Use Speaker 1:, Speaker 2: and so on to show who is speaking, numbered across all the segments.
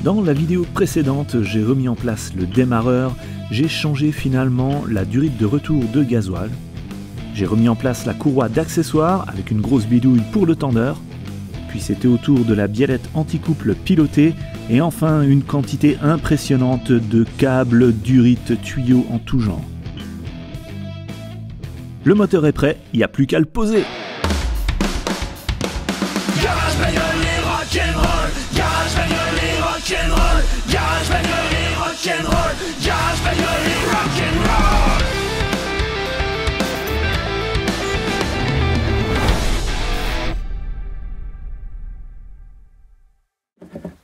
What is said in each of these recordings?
Speaker 1: Dans la vidéo précédente, j'ai remis en place le démarreur, j'ai changé finalement la durite de retour de gasoil, j'ai remis en place la courroie d'accessoires avec une grosse bidouille pour le tendeur, puis c'était au tour de la biellette anti-couple pilotée, et enfin une quantité impressionnante de câbles, durites, tuyaux en tout genre. Le moteur est prêt, il n'y a plus qu'à le poser.
Speaker 2: Garage bagnole et rock'n'roll, garage bagnole et rock'n'roll, garage bagnole et rock'n'roll, garage bagnole et rock'n'roll.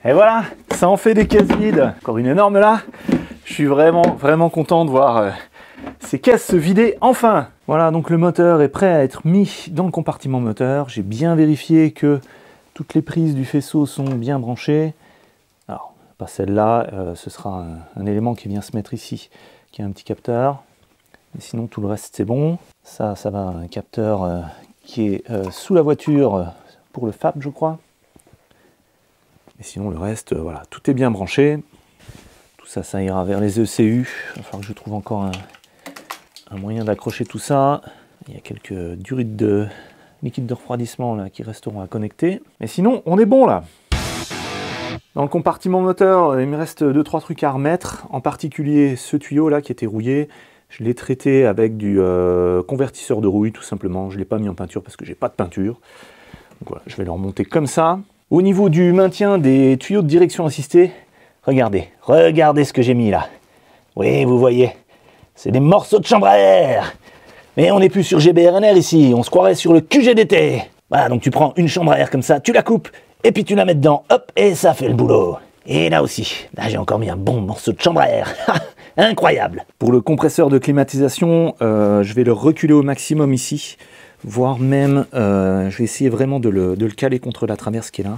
Speaker 1: Et voilà, ça en fait des caisses vides. Encore une énorme là. Je suis vraiment content de voir ces caisses se vider enfin. Voilà, donc le moteur est prêt à être mis dans le compartiment moteur. J'ai bien vérifié que toutes les prises du faisceau sont bien branchées. Alors, pas celle-là, ce sera un élément qui vient se mettre ici, qui a un petit capteur. Et sinon, tout le reste, c'est bon. Ça va, un capteur qui est sous la voiture pour le FAP, je crois. Et sinon, le reste, voilà, tout est bien branché. Tout ça, ça ira vers les ECU. Il va falloir que je trouve encore un moyen d'accrocher tout ça. Il y a quelques durites de liquide de refroidissement là, qui resteront à connecter. Mais sinon, on est bon là. Dans le compartiment moteur, il me reste 2-3 trucs à remettre. En particulier ce tuyau là qui était rouillé. Je l'ai traité avec du convertisseur de rouille tout simplement. Je ne l'ai pas mis en peinture parce que j'ai pas de peinture. Donc voilà, je vais le remonter comme ça. Au niveau du maintien des tuyaux de direction assistée, regardez ce que j'ai mis là. Oui, vous voyez, c'est des morceaux de chambre à air. Mais on n'est plus sur GBRNR ici, on se croirait sur le QGDT. Voilà, donc tu prends une chambre à air comme ça, tu la coupes, et puis tu la mets dedans, hop, et ça fait le boulot. Et là aussi, là j'ai encore mis un bon morceau de chambre à air. Incroyable. Pour le compresseur de climatisation, je vais le reculer au maximum ici. Voire même, je vais essayer vraiment de le caler contre la traverse qui est là.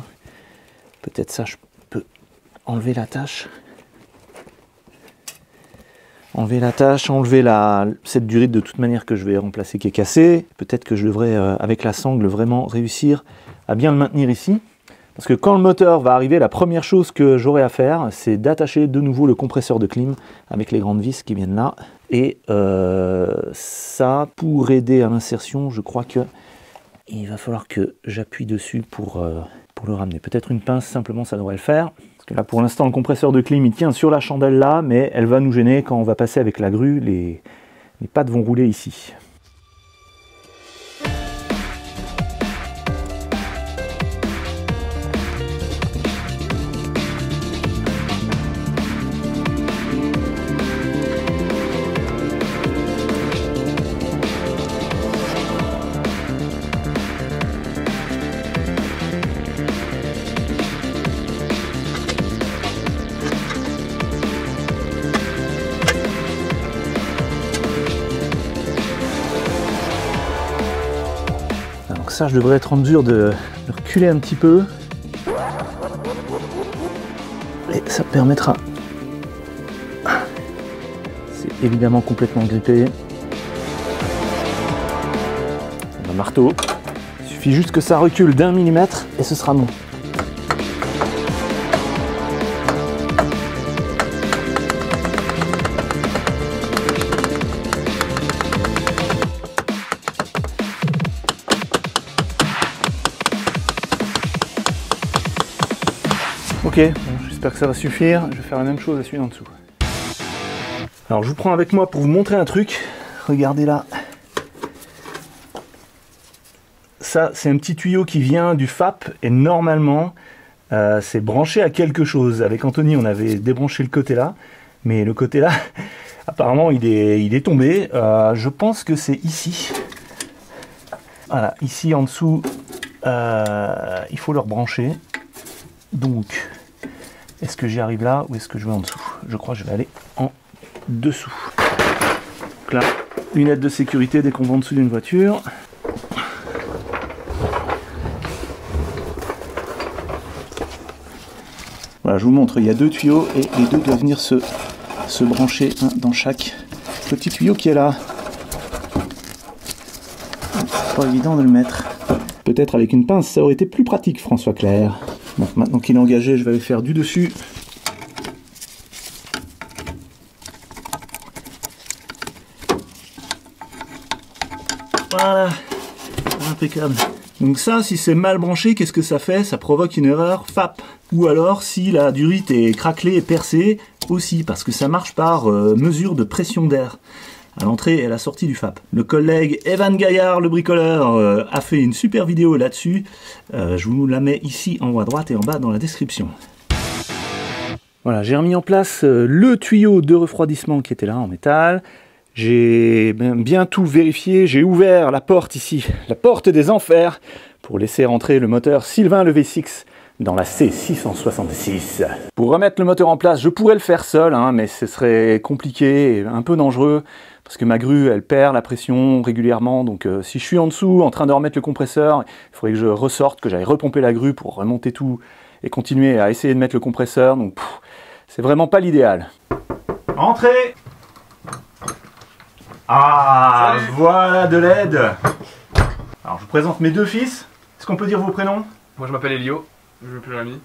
Speaker 1: Peut-être ça, je peux enlever la tâche. Enlever cette durite de toute manière que je vais remplacer qui est cassée. Peut-être que je devrais, avec la sangle, vraiment réussir à bien le maintenir ici. Parce que quand le moteur va arriver, la première chose que j'aurai à faire, c'est d'attacher de nouveau le compresseur de clim avec les grandes vis qui viennent là. Et ça, pour aider à l'insertion, je crois que il va falloir que j'appuie dessus pour le ramener. Peut-être une pince, simplement, ça devrait le faire. Parce que là, pour l'instant, le compresseur de clim, il tient sur la chandelle là, mais elle va nous gêner quand on va passer avec la grue. Les pattes vont rouler ici. Ça, je devrais être en mesure de reculer un petit peu. Et ça permettra. C'est évidemment complètement grippé. Un marteau. Il suffit juste que ça recule d'1 millimètre et ce sera bon. Ok, bon, j'espère que ça va suffire. Je vais faire la même chose à celui d'en dessous. Alors je vous prends avec moi pour vous montrer un truc. Regardez là. Ça, c'est un petit tuyau qui vient du FAP et normalement, c'est branché à quelque chose. Avec Anthony, on avait débranché le côté là, mais le côté là, apparemment, il est tombé. Je pense que c'est ici. Voilà, ici en dessous, il faut le rebrancher. Donc, est-ce que j'y arrive là ou est-ce que je vais en dessous? Je crois que je vais aller en dessous. Donc là, lunettes de sécurité dès qu'on va en dessous d'une voiture. Voilà, je vous montre, il y a 2 tuyaux et les 2 doivent venir se brancher dans chaque petit tuyau qui est là. Pas évident de le mettre. Peut-être avec une pince, ça aurait été plus pratique, François Clair. Bon, maintenant qu'il est engagé, je vais aller faire du dessus Voilà, impeccable. Donc ça, si c'est mal branché, qu'est-ce que ça fait? Ça provoque une erreur FAP. Ou alors, si la durite est craquelée et percée, aussi, parce que ça marche par mesure de pression d'air à l'entrée et à la sortie du FAP. Le collègue Evan Gaillard, le bricoleur, a fait une super vidéo là-dessus. Je vous la mets ici en haut à droite et en bas dans la description. Voilà, j'ai remis en place le tuyau de refroidissement qui était là en métal. J'ai bien tout vérifié, j'ai ouvert la porte ici, la porte des enfers, pour laisser rentrer le moteur Sylvain le V6 dans la C666. Pour remettre le moteur en place, je pourrais le faire seul, hein, mais ce serait compliqué et un peu dangereux, parce que ma grue, elle perd la pression régulièrement, donc si je suis en dessous, en train de remettre le compresseur, il faudrait que je ressorte, que j'aille repomper la grue pour remonter tout, et continuer à essayer de mettre le compresseur, donc c'est vraiment pas l'idéal. Entrez! Ah, salut. Voilà de l'aide. Alors je vous présente mes deux fils. Est-ce qu'on peut dire vos prénoms?
Speaker 3: Moi je m'appelle Elio, je m'appelle Rémi.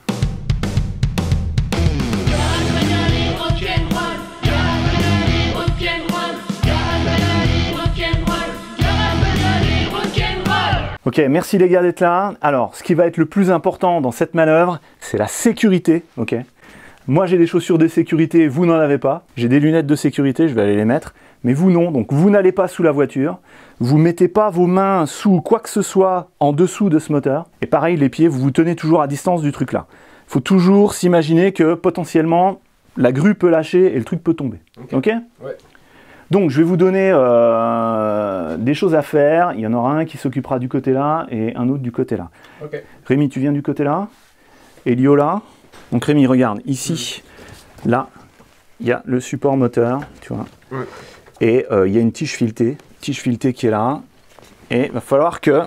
Speaker 1: Ok, merci les gars d'être là. Alors, ce qui va être le plus important dans cette manœuvre, c'est la sécurité. Ok. Moi j'ai des chaussures de sécurité, vous n'en avez pas. J'ai des lunettes de sécurité, je vais aller les mettre. Mais vous non, donc vous n'allez pas sous la voiture, vous mettez pas vos mains sous quoi que ce soit en dessous de ce moteur, et pareil les pieds, vous vous tenez toujours à distance du truc là. Il faut toujours s'imaginer que potentiellement la grue peut lâcher et le truc peut tomber. Ok,
Speaker 3: ouais.
Speaker 1: Donc je vais vous donner des choses à faire, il y en aura un qui s'occupera du côté là et un autre du côté là.
Speaker 3: Okay.
Speaker 1: Rémi, tu viens du côté là, Elio là. Donc Rémi, regarde, ici, là, il y a le support moteur, tu vois. Ouais. Et il y a une tige filetée qui est là. Et il va falloir que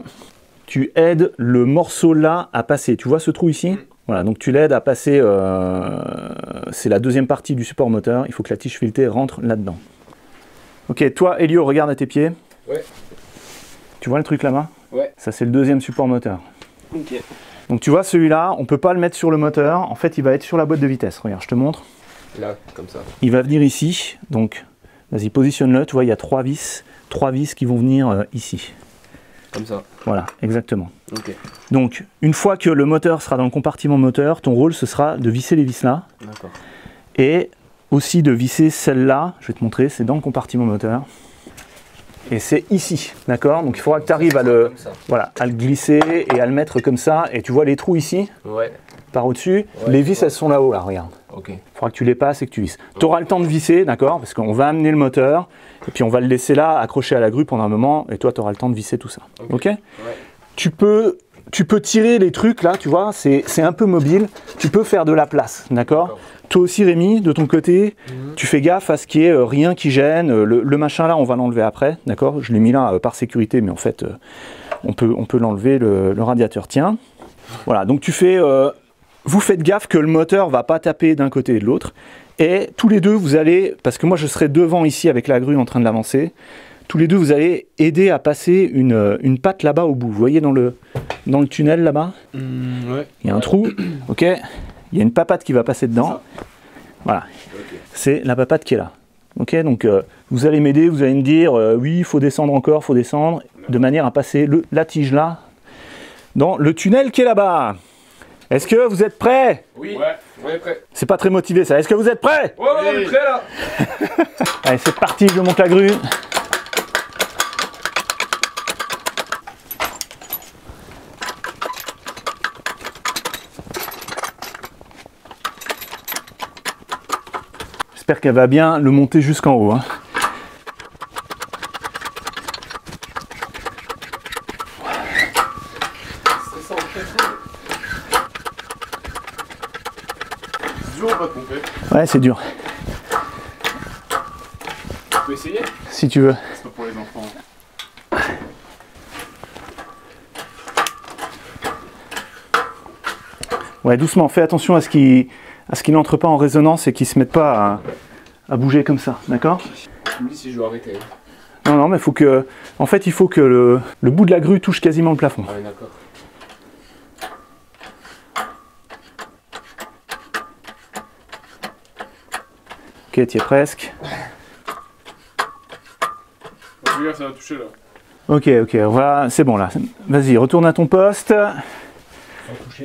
Speaker 1: tu aides le morceau là à passer. Tu vois ce trou ici? Voilà, donc tu l'aides à passer, c'est la deuxième partie du support moteur. Il faut que la tige filetée rentre là-dedans. Ok, toi Elio, regarde à tes pieds.
Speaker 3: Ouais.
Speaker 1: Tu vois le truc là-bas?
Speaker 3: Ouais.
Speaker 1: Ça c'est le deuxième support moteur.
Speaker 3: Ok.
Speaker 1: Donc tu vois celui-là, on ne peut pas le mettre sur le moteur. En fait, il va être sur la boîte de vitesse. Regarde, je te montre.
Speaker 3: Là, comme ça.
Speaker 1: Il va venir ici, donc vas-y, positionne-le, tu vois, il y a trois vis qui vont venir ici.
Speaker 3: Comme ça.
Speaker 1: Voilà, exactement.
Speaker 3: Okay.
Speaker 1: Donc, une fois que le moteur sera dans le compartiment moteur, ton rôle, ce sera de visser les vis là.
Speaker 3: D'accord.
Speaker 1: Et aussi de visser celle-là, je vais te montrer, c'est dans le compartiment moteur. Et c'est ici, d'accord? Donc il faudra que tu arrives à le glisser et à le mettre comme ça. Et tu vois les trous ici? Ouais. Par au-dessus, ouais, les vis elles sont là-haut, là, regarde. Ok. Il faudra que tu les passes et que tu visses. Tu auras le temps de visser, d'accord? Parce qu'on va amener le moteur, et puis on va le laisser là, accroché à la grue pendant un moment, et toi tu auras le temps de visser tout ça. Ok? Ouais. Tu peux tirer les trucs là, tu vois, c'est un peu mobile, tu peux faire de la place, d'accord? Toi aussi Rémi, de ton côté, tu fais gaffe à ce qu'il n'y ait rien qui gêne. Le machin là, on va l'enlever après, d'accord? Je l'ai mis là par sécurité, mais en fait, on peut l'enlever, le radiateur. Tiens, voilà, donc tu fais... vous faites gaffe que le moteur ne va pas taper d'un côté et de l'autre. Et tous les deux, vous allez, parce que moi je serai devant ici avec la grue en train de l'avancer, tous les deux vous allez aider à passer une patte là-bas au bout. Vous voyez dans le tunnel là-bas, ouais. Il y a un trou, ok? Il y a une papate qui va passer dedans. Voilà, okay. C'est la papate qui est là. Ok, donc vous allez m'aider, vous allez me dire oui, il faut descendre encore, il faut descendre, de manière à passer la tige là dans le tunnel qui est là-bas. Est-ce que vous êtes prêts?
Speaker 3: Oui, ouais, on est prêts.
Speaker 1: C'est pas très motivé ça. Est-ce que vous êtes prêts?
Speaker 3: Ouais, on est prêts là.
Speaker 1: Allez, c'est parti, je monte la grue. J'espère qu'elle va bien le monter jusqu'en haut. Hein.
Speaker 3: C'est dur ou pas de pomper?
Speaker 1: Ouais, c'est dur.
Speaker 3: Tu peux essayer?
Speaker 1: Si tu veux.
Speaker 3: C'est pas pour les enfants.
Speaker 1: Ouais, doucement, fais attention à ce qu'il n'entre pas en résonance et qu'il ne se mette pas à bouger comme ça, d'accord?
Speaker 3: Tu me dis si je dois arrêter.
Speaker 1: Non, non, mais faut que, en fait, il faut que le bout de la grue touche quasiment le plafond.
Speaker 3: Ah oui, d'accord.
Speaker 1: Ok, tu y es presque.
Speaker 3: Regarde, ça va toucher là.
Speaker 1: Ok, voilà, c'est bon là. Vas-y, retourne à ton poste.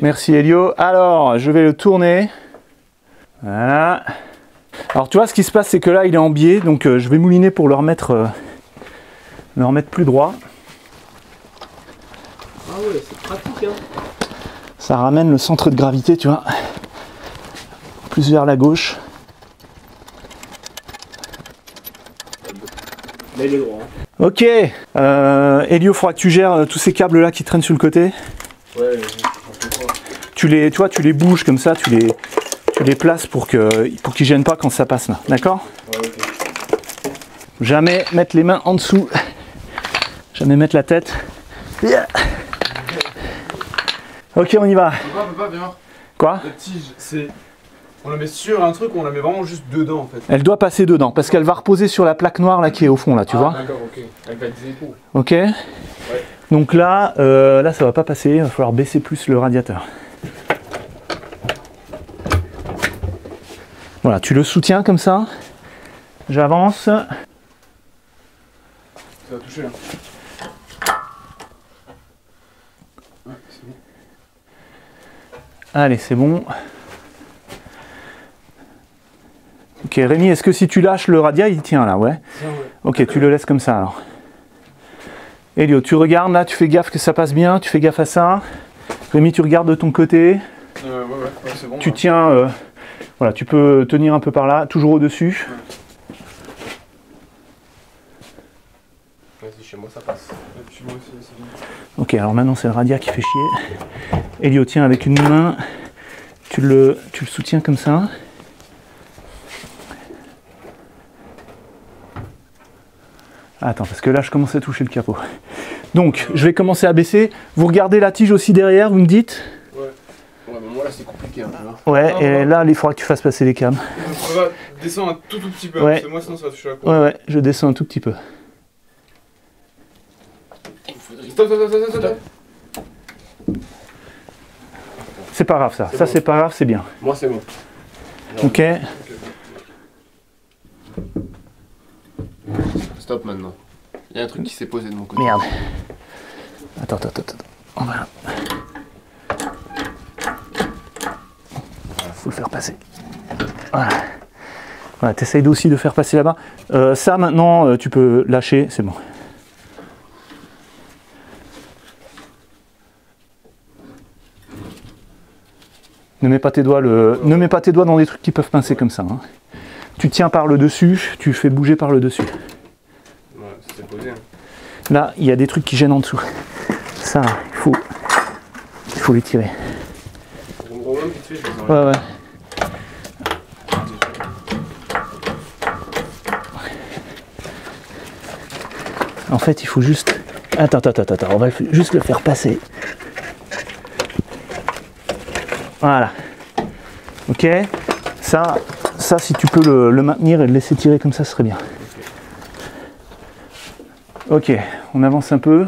Speaker 1: Merci Elio. Alors, je vais le tourner. Voilà. Alors, tu vois, ce qui se passe, c'est que là, il est en biais, donc je vais mouliner pour le remettre plus droit.
Speaker 3: Ah ouais, c'est pratique, hein.
Speaker 1: Ça ramène le centre de gravité, tu vois, plus vers la gauche.
Speaker 3: Là, il est droit. Hein.
Speaker 1: Ok, Elio, il faudra que tu gères tous ces câbles là qui traînent sur le côté.
Speaker 3: Ouais,
Speaker 1: Tu les bouges comme ça, tu les places pour qu'ils gênent pas quand ça passe là, d'accord?
Speaker 3: ouais, ok.
Speaker 1: Jamais mettre les mains en dessous, jamais mettre la tête. Yeah. Ok, on y va.
Speaker 3: Papa, viens voir.
Speaker 1: Quoi?
Speaker 3: La tige, c'est... On la met sur un truc ou on la met vraiment juste dedans en fait?
Speaker 1: Elle doit passer dedans parce qu'elle va reposer sur la plaque noire là qui est au fond là, tu vois?
Speaker 3: D'accord, ok. Elle va être des époux.
Speaker 1: Ok. Ouais. Donc là, ça va pas passer, il va falloir baisser plus le radiateur. Voilà, tu le soutiens comme ça. J'avance.
Speaker 3: Ça va toucher là. Ouais, c'est bon.
Speaker 1: Allez, c'est bon. Ok, Rémi, est-ce que si tu lâches le radia, il tient là, ouais?
Speaker 3: Ça, ouais.
Speaker 1: Ok, tu le laisses comme ça alors. Elio, tu regardes là, tu fais gaffe que ça passe bien, tu fais gaffe à ça. Rémi, tu regardes de ton côté.
Speaker 3: Ouais, c'est bon.
Speaker 1: Tu
Speaker 3: là.
Speaker 1: tiens, voilà, tu peux tenir un peu par là, toujours au-dessus.
Speaker 3: Vas-y, chez moi ça passe. Chez moi aussi, c'est bien.
Speaker 1: Ok, alors maintenant c'est le radia qui fait chier. Elio, tiens avec une main, tu le soutiens comme ça. Attends, parce que là je commence à toucher le capot. Donc, je vais commencer à baisser. Vous regardez la tige aussi derrière, vous me dites?
Speaker 3: Ouais, mais moi là c'est compliqué. Hein,
Speaker 1: Ouais, et là il faudra que tu fasses passer les câbles.
Speaker 3: On va descendre un tout petit peu,
Speaker 1: Ouais.
Speaker 3: parce que moi sinon ça va toucher la cour.
Speaker 1: Ouais, je descends un tout petit peu.
Speaker 3: Stop.
Speaker 1: C'est pas grave ça,
Speaker 3: C'est
Speaker 1: ça
Speaker 3: bon.
Speaker 1: c'est pas grave, c'est bien.
Speaker 3: Moi c'est bon.
Speaker 1: Ok.
Speaker 3: Stop maintenant. Il y a un truc qui s'est posé de mon côté.
Speaker 1: Merde. Attends. On va... Faut le faire passer. Voilà, t'essayes aussi de faire passer là-bas. Ça maintenant, tu peux lâcher, c'est bon. Ne mets pas tes doigts ne mets pas tes doigts dans des trucs qui peuvent pincer comme ça. Hein. Tu tiens par le dessus, tu fais bouger par le dessus.
Speaker 3: Ouais, ça s'est posé. Hein.
Speaker 1: Là, il y a des trucs qui gênent en dessous. Ça, il faut les tirer.
Speaker 3: Mon gros homme, vite fait, je les enlève.
Speaker 1: Ouais. En fait, il faut juste... Attends, on va juste le faire passer. Voilà. Ok. Ça, si tu peux le maintenir et le laisser tirer comme ça, ce serait bien. Ok, on avance un peu.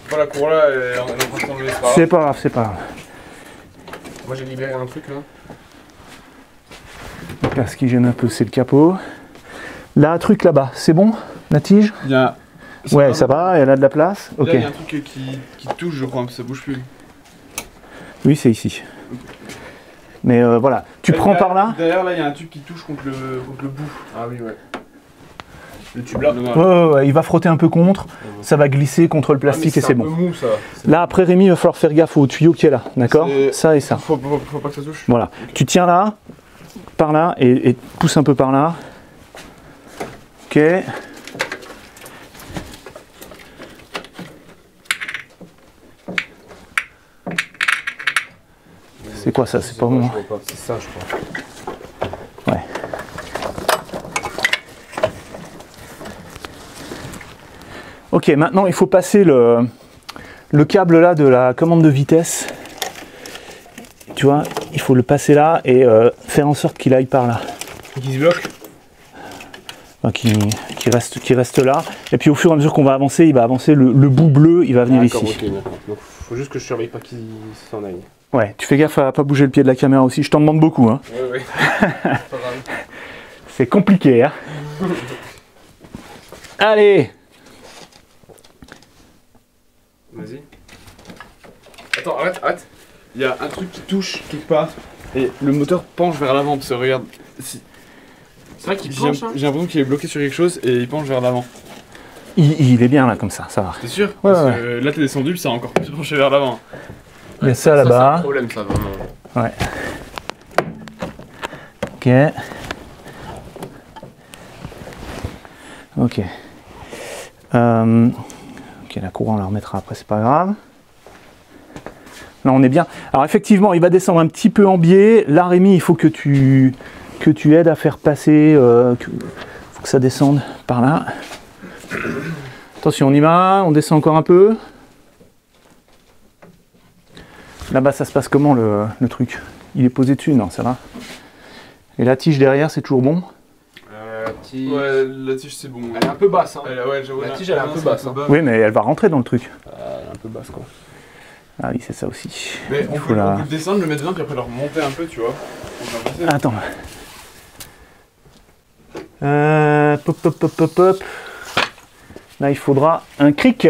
Speaker 3: Voilà, la cour là, on est en train de s'enlever,
Speaker 1: C'est pas grave, c'est pas grave.
Speaker 3: Moi j'ai libéré un truc là.
Speaker 1: Donc là, ce qui gêne un peu, c'est le capot. Là, un truc là-bas, c'est bon? La tige?
Speaker 3: Il y a...
Speaker 1: Ouais, ça va, elle a de la place. Ok.
Speaker 3: Là, il y a un truc qui touche, je crois, mais ça bouge plus.
Speaker 1: Oui, c'est ici. Mais voilà, tu prends par là.
Speaker 3: Derrière, là, il y a un tube qui touche contre le bout. Ah oui, ouais. Le tube là.
Speaker 1: Ouais, il va frotter un peu contre, ça va glisser contre le plastique et c'est bon.
Speaker 3: Mou, ça.
Speaker 1: Là, après Rémi, il va falloir faire gaffe au tuyau qui est là, d'accord? Ça et ça.
Speaker 3: Faut pas que ça touche.
Speaker 1: Voilà, tu tiens là, par là, et pousse un peu par là. Ok. C'est quoi ça? C'est pas bon.
Speaker 3: C'est ça, je crois.
Speaker 1: Ouais. Ok, maintenant il faut passer le câble là de la commande de vitesse. Tu vois, il faut le passer là et faire en sorte qu'il aille par là.
Speaker 3: Qui se bloque?
Speaker 1: Enfin, qui reste là. Et puis au fur et à mesure qu'on va avancer, il va avancer, le bout bleu, il va venir ici.
Speaker 3: Ok, d'accord. Donc faut juste que je surveille pas qu'il s'en aille.
Speaker 1: Ouais, tu fais gaffe à pas bouger le pied de la caméra aussi, je t'en demande beaucoup. Hein.
Speaker 3: Ouais, ouais. Pas grave.
Speaker 1: C'est compliqué. Hein. Allez.
Speaker 3: Vas-y. Attends, arrête. Il y a un truc qui touche quelque part et le moteur penche vers l'avant parce que regarde. C'est
Speaker 4: vrai qu'il penche, hein.
Speaker 3: J'ai l'impression qu'il est bloqué sur quelque chose et il penche vers l'avant.
Speaker 1: Il est bien là comme ça va.
Speaker 3: T'es sûr?
Speaker 1: Ouais,
Speaker 3: Parce
Speaker 1: ouais.
Speaker 3: que là t'es descendu puis ça a encore plus penché vers l'avant.
Speaker 1: Il y a ça
Speaker 4: C'est un
Speaker 1: là-bas.
Speaker 4: problème, ça, vraiment.
Speaker 1: Ouais. Ok. Ok. Ok, la courroie on la remettra après, c'est pas grave. Là on est bien. Alors effectivement, il va descendre un petit peu en biais. Là Rémi, il faut que tu aides à faire passer. Faut que ça descende par là. Attention, on y va. On descend encore un peu. Là-bas, ça se passe comment le truc? Il est posé dessus? Non, ça va. Et la tige derrière, c'est toujours bon?
Speaker 3: Ouais, la tige c'est bon.
Speaker 4: Elle est un peu basse, hein.
Speaker 3: Ouais, j'avoue,
Speaker 4: La tige, elle est un peu basse, hein.
Speaker 1: Oui, mais elle va rentrer dans le truc.
Speaker 4: Elle est un peu basse, quoi.
Speaker 1: Ah oui, c'est ça aussi.
Speaker 3: Mais on
Speaker 1: Il
Speaker 3: peut,
Speaker 1: faut la-
Speaker 3: on peut le descendre, le mettre dedans, puis après le remonter un peu, tu vois. On va passer.
Speaker 1: Attends. Pop. Là, il faudra un cric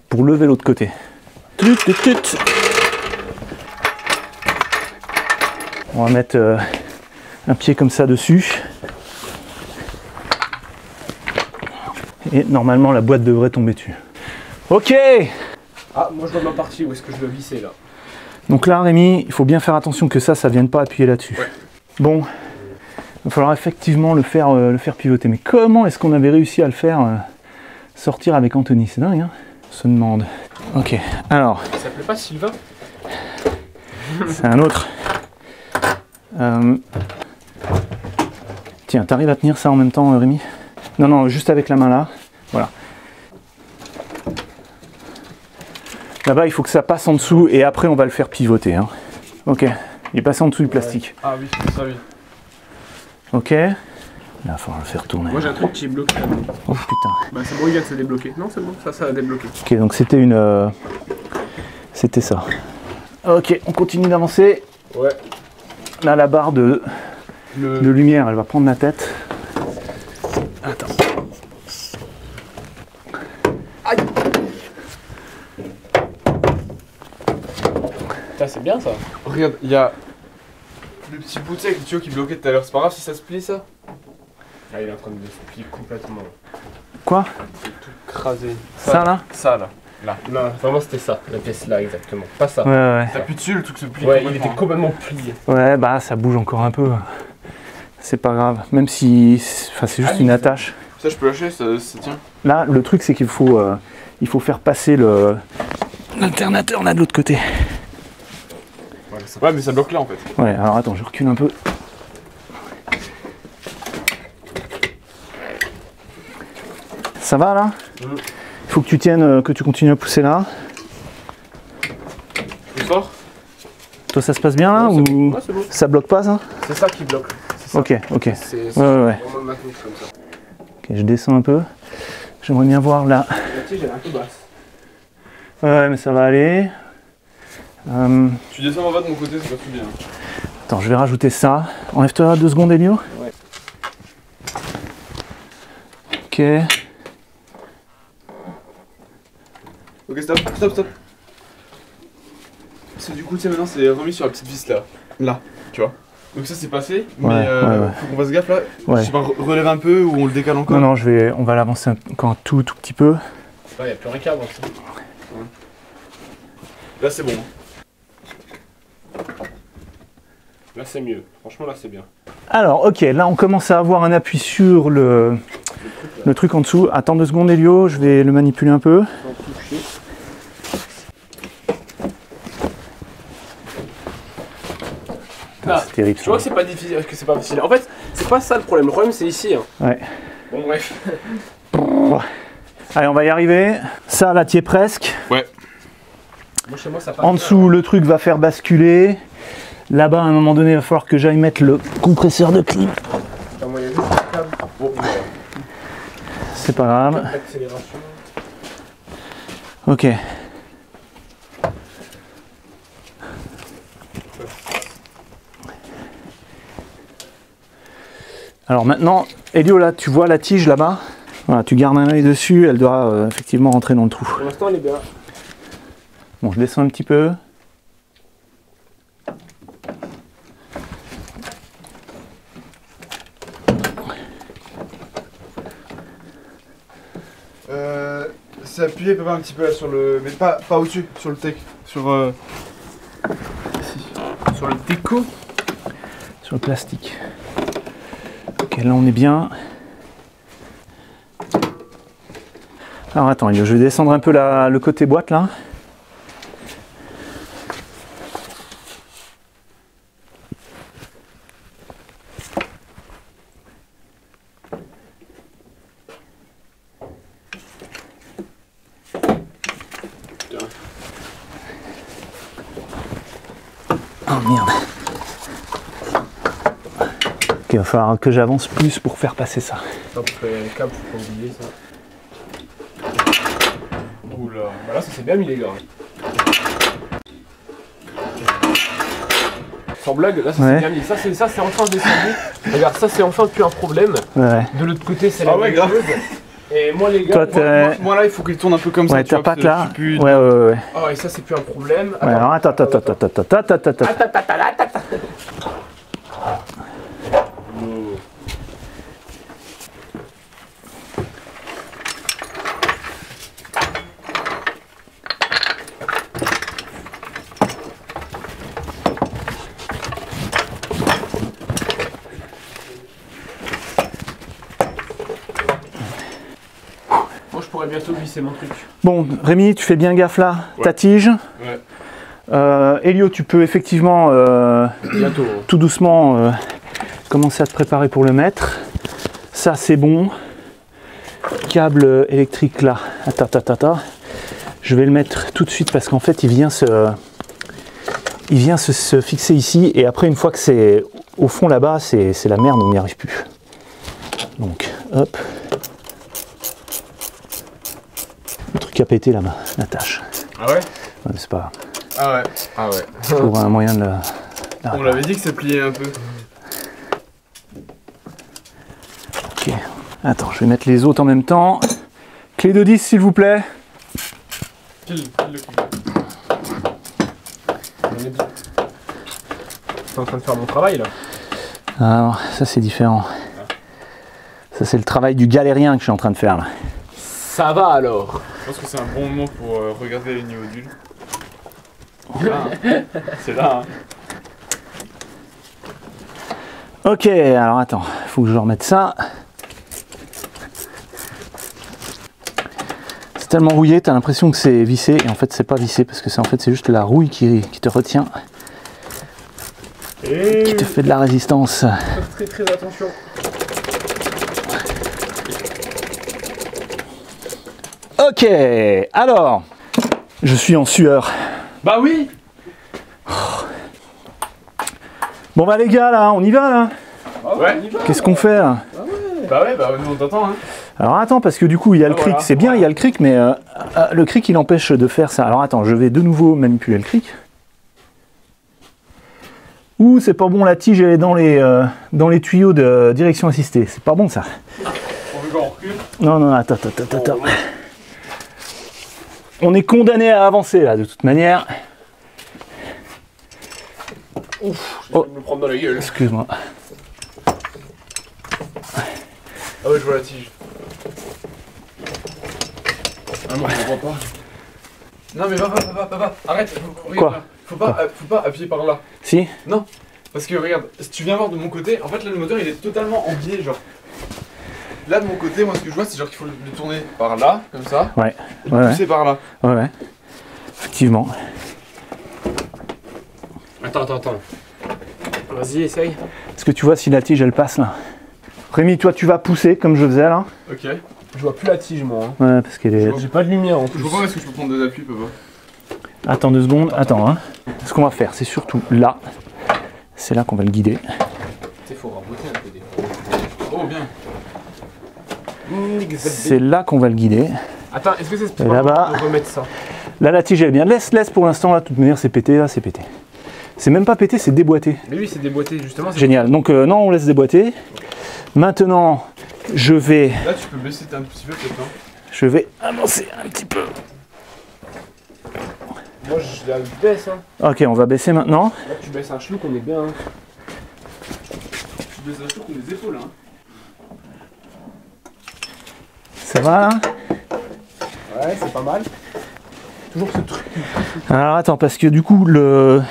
Speaker 1: pour lever l'autre côté. Tut. On va mettre un pied comme ça dessus. Et normalement, la boîte devrait tomber dessus. Ok!
Speaker 4: Ah, moi je vois ma partie, où est-ce que je dois visser là?
Speaker 1: Donc là, Rémi, il faut bien faire attention que ça vienne pas appuyer là-dessus.
Speaker 3: Ouais.
Speaker 1: Bon, il va falloir effectivement le faire pivoter. Mais comment est-ce qu'on avait réussi à le faire sortir avec Anthony? C'est dingue, hein? On se demande. Ok, alors,
Speaker 4: Ça s'appelait pas Sylvain?
Speaker 1: c'est un autre. Tiens, t'arrives à tenir ça en même temps, Rémi? Non, juste avec la main là. Voilà. Là-bas, il faut que ça passe en dessous et après, on va le faire pivoter. Hein. Ok, il est passé en dessous du plastique.
Speaker 3: Ah oui, ça oui.
Speaker 1: Ok. Là, il va falloir le faire tourner.
Speaker 4: Moi j'ai un truc qui est bloqué.
Speaker 1: Oh putain.
Speaker 4: Bah c'est bon, il vient de se débloquer. Non, c'est bon, ça a débloqué.
Speaker 1: Ok, donc c'était une... C'était ça. Ok, on continue d'avancer.
Speaker 4: Ouais.
Speaker 1: Là, la barre de lumière, elle va prendre la tête. Attends.
Speaker 4: Ça c'est bien ça.
Speaker 3: Regarde, il y a le petit bout de avec le tuyau qui bloquait tout à l'heure. C'est pas grave si ça se plie ça?
Speaker 4: Ah, il est en train de se plier complètement.
Speaker 1: Quoi?
Speaker 4: Crasé.
Speaker 1: Ça là?
Speaker 3: Ça là.
Speaker 4: Non, vraiment c'était ça, la pièce là exactement. Pas ça.
Speaker 1: Ouais.
Speaker 3: T'appuies dessus, le truc se plie.
Speaker 4: Ouais, il était complètement plié.
Speaker 1: Ouais, bah ça bouge encore un peu. C'est pas grave. Même si... Enfin, c'est juste une attache.
Speaker 3: Ça, je peux lâcher, ça tient.
Speaker 1: Là, le truc, c'est qu'il faut faire passer l'alternateur là de l'autre côté.
Speaker 3: Ouais, mais ça bloque là en fait.
Speaker 1: Ouais, alors attends, je recule un peu. Ça va là? Il faut que tu tiennes, que tu continues à pousser là.
Speaker 3: Plus fort?
Speaker 1: Toi, ça se passe bien là
Speaker 4: Ouais, c'est
Speaker 1: ou
Speaker 4: bon. Ouais, c'est bon.
Speaker 1: ça bloque pas ça?
Speaker 4: C'est ça qui bloque. C'est ça.
Speaker 1: Ok.
Speaker 4: C'est
Speaker 1: Ouais.
Speaker 4: vraiment le maintenir comme ça.
Speaker 1: Ok, je descends un peu. J'aimerais bien voir là.
Speaker 4: La tige elle est un peu basse.
Speaker 1: Ouais, mais ça va aller.
Speaker 3: Tu descends en bas de mon côté, c'est pas tout bien.
Speaker 1: Attends, je vais rajouter ça. Enlève-toi 2 secondes, Elio.
Speaker 4: Ouais.
Speaker 1: Ok.
Speaker 3: Ok, stop. Parce que du coup, tu sais, maintenant c'est remis sur la petite vis là. Là, tu vois. Donc ça c'est passé, mais
Speaker 1: Ouais.
Speaker 3: faut qu'on fasse gaffe là.
Speaker 1: Ouais.
Speaker 3: Je sais pas, relève un peu ou on le décale encore.
Speaker 1: Non, on va l'avancer encore un tout petit peu.
Speaker 4: Il n'y a plus rien qu'à avancer.
Speaker 3: Là c'est bon.
Speaker 4: Là c'est mieux. Franchement là c'est bien.
Speaker 1: Alors, ok, là on commence à avoir un appui sur le truc en dessous. Attends 2 secondes, Elio, je vais le manipuler un peu.
Speaker 4: Ah,
Speaker 1: C'est terrible
Speaker 4: je vois que
Speaker 1: ça.
Speaker 4: c'est pas difficile, que c'est pas facile. En fait, c'est pas ça le problème. Le problème c'est ici. Hein.
Speaker 1: Ouais.
Speaker 4: Bon bref.
Speaker 1: Allez, on va y arriver. Ça, là, t'y es presque.
Speaker 3: Ouais.
Speaker 4: Moi chez moi ça passe.
Speaker 1: En dessous, le truc va faire basculer. Là-bas, à un moment donné, il va falloir que j'aille mettre le compresseur de clim.
Speaker 4: Attends, moi, il y a juste un câble. Bon,
Speaker 1: C'est pas grave.
Speaker 4: accélération.
Speaker 1: Ok. Alors maintenant, Elio, là, tu vois la tige là-bas? Voilà, tu gardes un œil dessus, elle doit effectivement rentrer dans le trou.
Speaker 4: Pour l'instant, elle est bien.
Speaker 1: Bon, je descends un petit peu.
Speaker 3: C'est appuyé peut-être un petit peu là sur le... Mais pas au-dessus, sur le tech. Sur le teco.
Speaker 1: Sur le plastique. Ok, là on est bien. Alors attends, je vais descendre un peu le côté boîte là. Oh merde. Ok, il va falloir que j'avance plus pour faire passer ça.
Speaker 4: Attends, parce qu'il y a les câbles, faut pas oublier ça. Oula, bah là ça s'est bien mis les gars. Sans blague, là ça s'est bien mis. Ça c'est enfin descendu. Regarde, ça c'est enfin plus un problème.
Speaker 1: Ouais.
Speaker 4: De l'autre côté c'est la même
Speaker 3: grave.
Speaker 4: chose. Et moi les gars,
Speaker 3: Moi là il faut qu'il tourne un peu comme ça.
Speaker 1: Ouais,
Speaker 3: tu
Speaker 1: ta
Speaker 3: vois,
Speaker 1: patte
Speaker 3: parce
Speaker 1: là.
Speaker 3: que je suis plus-
Speaker 1: Ouais.
Speaker 4: ah et ça c'est plus un problème.
Speaker 1: Ouais, alors attends.
Speaker 4: Moi je pourrais bientôt glisser mon truc.
Speaker 1: Bon, Rémi, tu fais bien gaffe là, ta tige.
Speaker 3: Ouais.
Speaker 1: Elio, tu peux effectivement
Speaker 4: Bientôt.
Speaker 1: tout doucement commencer à te préparer pour le mettre. Ça, c'est bon. Câble électrique là. Attends. Je vais le mettre tout de suite parce qu'en fait, il vient se fixer ici. Et après, une fois que c'est au fond là-bas, c'est la merde, on n'y arrive plus. Donc, hop. Le truc a pété là-bas, la tâche.
Speaker 3: Ah ouais?
Speaker 1: Ouais, c'est pas
Speaker 3: Ah ouais.
Speaker 1: pour un moyen de la...
Speaker 3: On l'avait dit que ça pliait un peu.
Speaker 1: Ok. Attends, je vais mettre les autres en même temps. Clé de 10, s'il vous plaît.
Speaker 3: Pile le coup.
Speaker 4: T'es en train de faire mon travail là.
Speaker 1: Alors, ça c'est différent. Ça c'est le travail du galérien que je suis en train de faire là.
Speaker 4: Ça va alors.
Speaker 3: Je pense que c'est un bon moment pour regarder les niveaux d'huile. C'est là, hein.
Speaker 1: Ok, alors attends, faut que je remette ça. C'est tellement rouillé, t'as l'impression que c'est vissé, et en fait c'est pas vissé, parce que c'est en fait c'est juste la rouille qui te retient,
Speaker 4: Et
Speaker 1: qui te fait de la résistance.
Speaker 4: très attention.
Speaker 1: Ok, alors, je suis en sueur.
Speaker 4: Bah oui.
Speaker 1: Bon bah les gars là, on y va là.
Speaker 3: Ouais.
Speaker 1: Qu'est-ce qu'on fait là?
Speaker 3: Bah nous on t'attend, hein.
Speaker 1: Alors attends, parce que du coup il y a le cric,
Speaker 3: voilà.
Speaker 1: c'est bien, il y a le cric, mais le cric il empêche de faire ça. Alors attends, je vais de nouveau manipuler le cric. Ouh, c'est pas bon, la tige elle est dans les tuyaux de direction assistée. C'est pas bon ça.
Speaker 3: On veut qu'on recule.
Speaker 1: Non, attends. On est condamné à avancer là, de toute manière.
Speaker 4: Ouf, je vais me prendre dans la gueule.
Speaker 1: Excuse-moi.
Speaker 3: Ah ouais, je vois la tige. Ah non, je vois pas. Non mais va, arrête. Regarde, là. Faut pas appuyer par là.
Speaker 1: Si?
Speaker 3: Non, parce que regarde, si tu viens voir de mon côté, en fait là le moteur il est totalement en biais, genre. Là de mon côté, moi ce que je vois c'est genre qu'il faut le tourner par là, comme ça,
Speaker 1: Ouais.
Speaker 3: et le pousser par là.
Speaker 1: Ouais. Effectivement.
Speaker 4: Attends. Vas-y, essaye.
Speaker 1: Est-ce que tu vois si la tige elle passe là? Rémi, toi tu vas pousser comme je faisais là.
Speaker 3: Ok.
Speaker 4: Je vois plus la tige moi. Hein.
Speaker 1: Ouais, parce qu'elle est...
Speaker 4: J'ai pas de lumière en
Speaker 3: Je
Speaker 4: plus.
Speaker 3: vois pas est-ce que je peux prendre deux appuis, papa.
Speaker 1: Attends 2 secondes, attends. Hein. Ce qu'on va faire, c'est surtout là. C'est là qu'on va le guider.
Speaker 4: Il faut raboter un peu des fois.
Speaker 3: Oh bien.
Speaker 1: C'est là qu'on va le guider.
Speaker 4: Attends, est-ce que c'est
Speaker 1: Et là-bas.
Speaker 4: de remettre ça?
Speaker 1: Là, la tige elle est bien. Laisse pour l'instant là. De toute manière, c'est pété. Là, c'est pété. C'est même pas pété, c'est déboîté.
Speaker 4: Mais oui, c'est déboîté justement.
Speaker 1: Génial. Donc non, on laisse déboîter. Maintenant, je vais
Speaker 3: Là, tu peux baisser un petit peu peut-être, non?
Speaker 1: Je vais avancer un petit peu.
Speaker 4: Moi je la baisse hein.
Speaker 1: Ok, on va baisser maintenant.
Speaker 4: Là tu baisses un chlouc, on est bien. Hein.
Speaker 3: Tu baisses un peu les épaules, hein.
Speaker 1: Ça va là?
Speaker 4: Ouais, c'est pas mal. Toujours ce truc.
Speaker 1: Alors attends, parce que du coup, le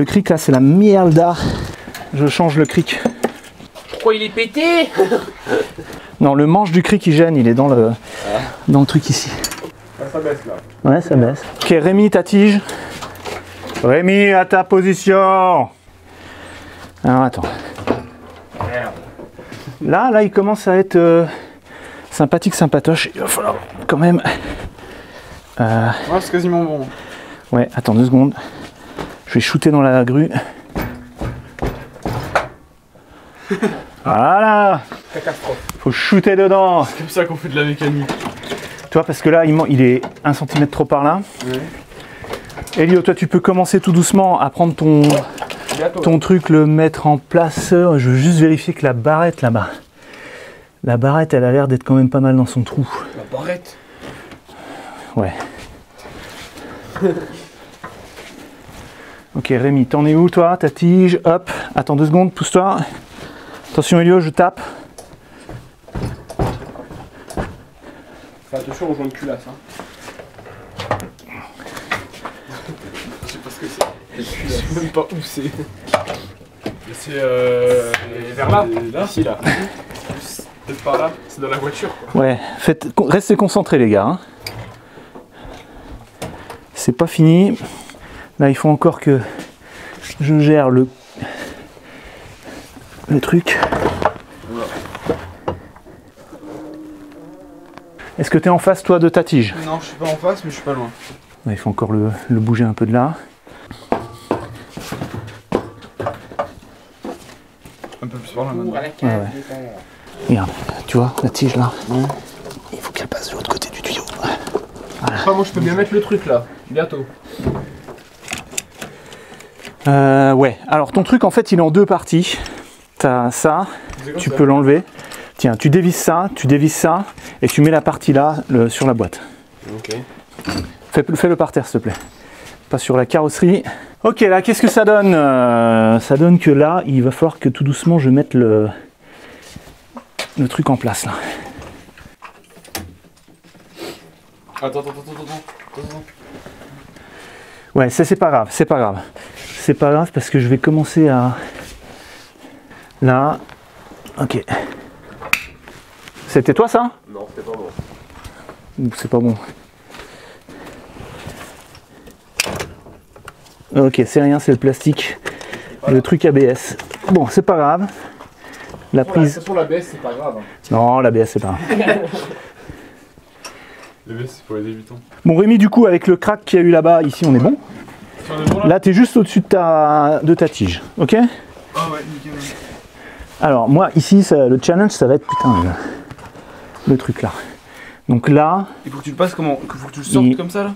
Speaker 1: cric là, c'est la merde. Je change le cric.
Speaker 4: Pourquoi il est pété?
Speaker 1: Non, le manche du cric, il gêne, il est dans le truc ici.
Speaker 4: Ça baisse là.
Speaker 1: Ouais, ça baisse. Ok, Rémi, ta tige. Rémi, à ta position. Alors attends.
Speaker 4: Merde.
Speaker 1: Là, il commence à être sympathique, sympatoche. Il va falloir quand même...
Speaker 3: Ouais, c'est quasiment bon.
Speaker 1: Ouais, attends 2 secondes. Je vais shooter dans la grue. Voilà.
Speaker 4: Catastrophe.
Speaker 1: Faut shooter dedans.
Speaker 3: C'est comme ça qu'on fait de la mécanique.
Speaker 1: Tu vois, parce que là, il est 1 cm trop par là.
Speaker 3: Ouais.
Speaker 1: Elio, toi, tu peux commencer tout doucement à prendre ton truc, le mettre en place. Je veux juste vérifier que la barrette là-bas, la barrette, elle a l'air d'être quand même pas mal dans son trou.
Speaker 4: La barrette.
Speaker 1: Ouais. Ok, Rémi, t'en es où toi? Ta tige, hop. Attends 2 secondes, pousse-toi. Attention Elio, je tape.
Speaker 4: Fais attention aux joints de culasse. Hein.
Speaker 3: Je sais pas ce que c'est. Je sais même pas où c'est. C'est
Speaker 4: vers là.
Speaker 3: Là.
Speaker 4: Ici là.
Speaker 3: Peut-être par là. C'est dans la voiture quoi.
Speaker 1: Ouais, restez concentrés les gars. Hein. C'est pas fini. Là, il faut encore que je gère le truc. Est-ce que tu es en face, toi, de ta tige?
Speaker 3: Non, je suis pas en face, mais je suis pas loin.
Speaker 1: Ouais, il faut encore le bouger un peu de là.
Speaker 3: Un peu plus par là
Speaker 4: Ouvre
Speaker 3: maintenant.
Speaker 4: à la cave.
Speaker 1: Ouais, ouais. Regarde, tu vois, la tige là. Il faut qu'elle passe de l'autre côté du tuyau.
Speaker 4: Enfin, moi je peux bien mettre le truc là. Bientôt.
Speaker 1: Ouais, alors ton truc, en fait, il est en 2 parties. T'as ça, tu peux l'enlever. Tiens, tu dévisses ça, et tu mets la partie là sur la boîte.
Speaker 4: Ok.
Speaker 1: Fais-le par terre, s'il te plaît. Pas sur la carrosserie. Ok, là, qu'est-ce que ça donne? Ça donne que là, il va falloir que tout doucement, je mette le truc en place, là.
Speaker 3: Attends.
Speaker 1: Ouais, ça, c'est pas grave, c'est pas grave. C'est pas grave parce que je vais commencer à... Là. Ok. C'était toi, ça?
Speaker 4: Non, c'est pas bon.
Speaker 1: Ou c'est pas bon? Ok, c'est rien, c'est le plastique. Le truc ABS. Bon, c'est pas grave. La prise...
Speaker 4: Pour la baisse, c'est pas grave.
Speaker 1: Non, l'ABS, c'est pas grave.
Speaker 3: Le c'est pour les débutants.
Speaker 1: Bon, Rémi, du coup, avec le crack qu'il y a eu là-bas, ici, on est bon.
Speaker 3: Tu en es bon là?
Speaker 1: Là, t'es juste au-dessus de ta tige. Ok?
Speaker 3: Ah ouais, nickel.
Speaker 1: Alors, moi, ici, le challenge, ça va être, putain, le truc là. Donc là...
Speaker 3: Il faut que tu le passes comment? Faut que tu le sortes comme ça là?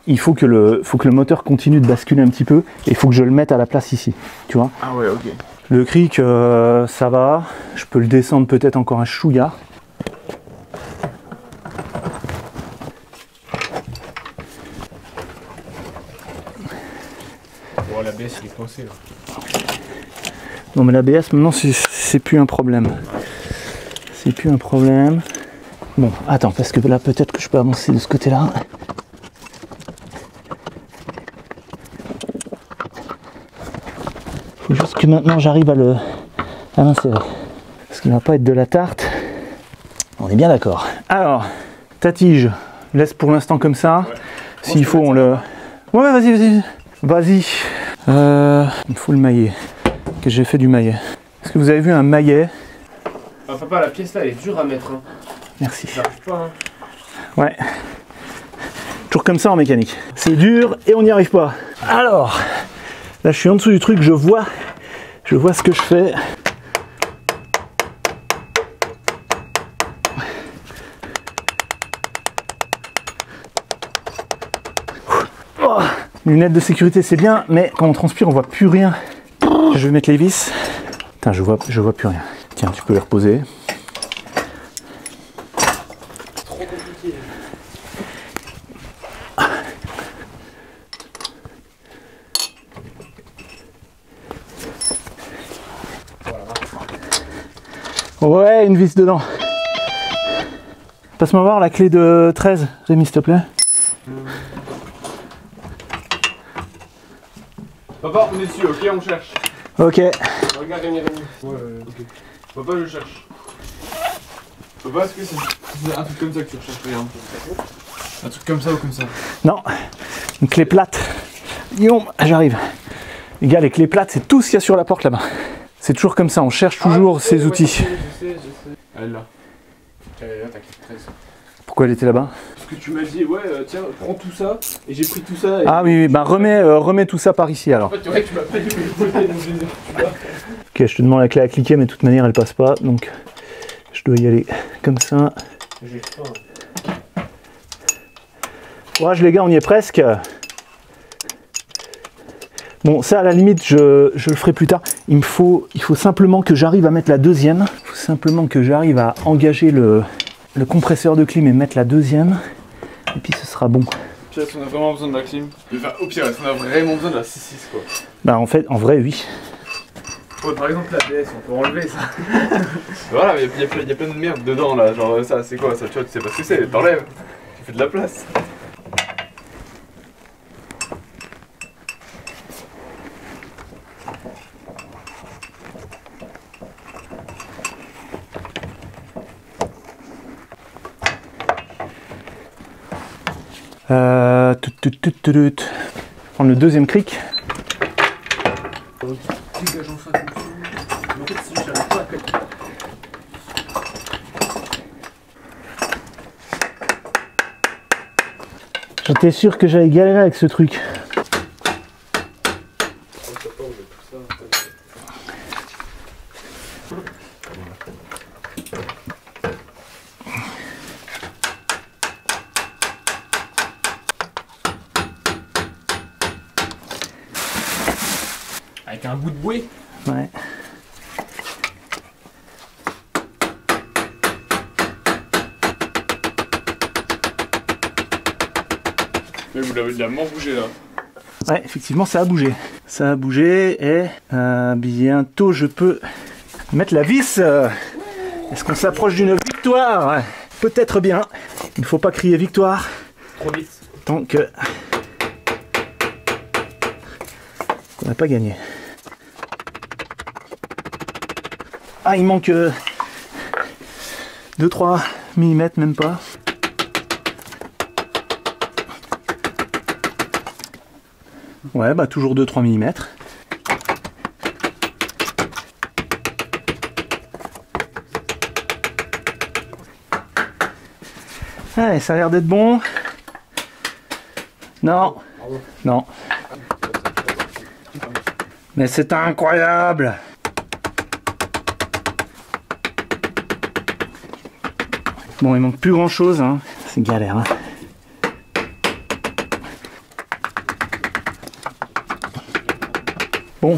Speaker 1: Il faut que le moteur continue de basculer un petit peu et il faut que je le mette à la place ici, tu vois.
Speaker 3: Ah ouais, ok.
Speaker 1: Le cric, ça va. Je peux le descendre peut-être encore un chouïa.
Speaker 4: Bon, la baisse, il est coincé là.
Speaker 1: Non mais l'ABS maintenant c'est plus un problème. C'est plus un problème. Bon, attends, parce que là peut-être que je peux avancer de ce côté-là. Faut juste que maintenant j'arrive à l'insérer. Parce qu'il ne va pas être de la tarte. On est bien d'accord. Alors, ta tige, laisse pour l'instant comme ça.
Speaker 3: Ouais.
Speaker 1: S'il faut, on le... Ouais, vas-y. Vas-y. Il faut le maillet. Que j'ai fait du maillet. Est-ce que vous avez vu un maillet?
Speaker 4: Ah, papa, la pièce là, elle est dure à mettre. Hein.
Speaker 1: Merci.
Speaker 4: J'arrive pas. Hein.
Speaker 1: Ouais. Toujours comme ça en mécanique. C'est dur et on n'y arrive pas. Alors, là je suis en dessous du truc, je vois ce que je fais. Oh, lunettes de sécurité c'est bien, mais quand on transpire on voit plus rien. Je vais mettre les vis. Putain, je vois plus rien. Tiens, tu peux les reposer.
Speaker 4: Trop compliqué.
Speaker 1: Ouais, une vis dedans. Passe-moi voir la clé de 13, Rémi, s'il te plaît.
Speaker 3: Papa, on est dessus, ok, on cherche.
Speaker 1: Ok.
Speaker 4: Regarde, Rémi.
Speaker 3: Ouais, ok. Papa, je cherche. Papa, est-ce que c'est un truc comme ça que tu recherches? Regarde. Un truc comme ça ou comme ça?
Speaker 1: Non, une clé plate. Guillaume, j'arrive. Les gars, les clés plates, c'est tout ce qu'il y a sur la porte là-bas. C'est toujours comme ça, on cherche toujours ces outils.
Speaker 4: Je sais.
Speaker 3: Elle est là.
Speaker 4: Là, t'as 13.
Speaker 1: Pourquoi elle était là-bas?
Speaker 4: Parce que tu m'as dit, ouais, tiens, prends tout ça, et j'ai pris tout ça. Et...
Speaker 1: Ah oui, bah remets tout ça par ici alors.
Speaker 4: En fait, tu vois que tu m'as pas dit où je voulais, donc j'ai dit, tu vois.
Speaker 1: Ok, je te demande la clé à cliquer, mais de toute manière elle passe pas, donc je dois y aller comme ça.
Speaker 4: J'ai faim.
Speaker 1: Courage les gars, on y est presque. Bon, ça à la limite, je le ferai plus tard. Il faut simplement que j'arrive à mettre la deuxième. Il faut simplement que j'arrive à engager le compresseur de clim et mettre la deuxième. Et puis ce sera bon.
Speaker 3: Puis est-ce qu'on a vraiment besoin de la clim? Enfin, au pire, est-ce qu'on a vraiment besoin de la 6.6 quoi?
Speaker 1: Bah en fait, en vrai, oui.
Speaker 3: Ouais, par exemple, la DS, on peut enlever ça. Voilà, mais il y a plein de merde dedans là. Genre, ça, c'est quoi ça? Tu vois, tu sais pas ce que c'est. T'enlèves. Tu fais de la place.
Speaker 1: Prendre le deuxième cric.
Speaker 4: Dégageons ça comme ça. En fait, si j'arrive pas à calculer.
Speaker 1: J'étais sûr que j'allais galérer avec ce truc.
Speaker 4: Avec un bout de bouée.
Speaker 1: Ouais.
Speaker 3: Mais vous l'avez vraiment bougé là.
Speaker 1: Ouais, effectivement, ça a bougé. Ça a bougé et bientôt je peux mettre la vis. Est-ce qu'on s'approche d'une victoire? Peut-être bien. Il ne faut pas crier victoire
Speaker 4: Trop vite.
Speaker 1: tant que on n'a pas gagné. Ah, il manque 2-3 mm, même pas. Ouais, bah toujours 2-3 mm. Ouais, ça a l'air d'être bon. Non. Non. Mais c'est incroyable. Bon, il manque plus grand chose, hein. C'est galère, hein. Bon,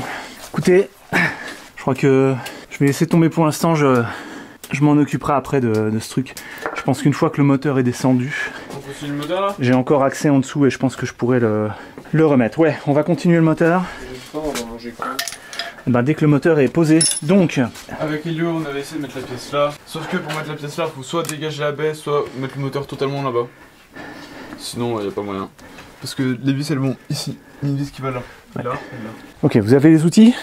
Speaker 1: écoutez, je crois que je vais laisser tomber pour l'instant, je m'en occuperai après de ce truc. Je pense qu'une fois que le moteur est descendu,
Speaker 3: On continue le moteur là?
Speaker 1: j'ai encore accès en dessous et je pense que je pourrais le remettre. Ouais, on va continuer le moteur.
Speaker 3: J'ai faim, on va manger quoi?
Speaker 1: Ben, dès que le moteur est posé. Donc,
Speaker 3: Avec Elio, on avait essayé de mettre la pièce là. Sauf que pour mettre la pièce là, faut soit dégager la baie, soit mettre le moteur totalement là-bas. Sinon, y a pas moyen. Parce que les vis elles vont ici. Il y a une vis qui va là. Et là, et là.
Speaker 1: ok, vous avez les outils?